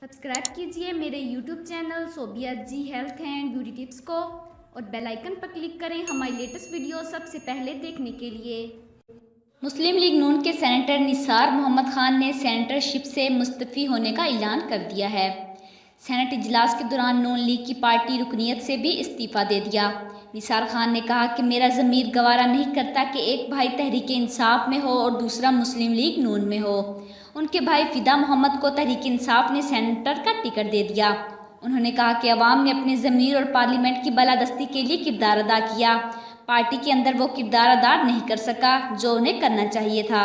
Subscribe कीजिए मेरे YouTube channel Sobia ji health and beauty tips को और बेल आइकन पर क्लिक करें हमारी लेटेस्ट वीडियो सबसे पहले देखने के लिए। मुस्लिम लीग नून के सेनेटर निसार मोहम्मद खान ने सेनेटरशिप से मुस्तफ़ी होने का ऐलान कर दिया है। सेनेट इजलास के दौरान नून लीग की पार्टी रुकनीत से भी इस्तीफ़ा दे दिया। निसार खान ने कहा कि मेरा ज़मीर गवारा नहीं करता कि एक भाई तहरीक इंसाफ में हो और दूसरा मुस्लिम लीग नून में हो। उनके भाई फ़िदा मोहम्मद को तहरीक इंसाफ ने सेनेटर का टिकट दे दिया। उन्होंने कहा कि अवाम ने अपने ज़मीर और पार्लियामेंट की बालादस्ती के लिए किरदार अदा किया। पार्टी के अंदर वो किरदार अदा नहीं कर सका जो उन्हें करना चाहिए था।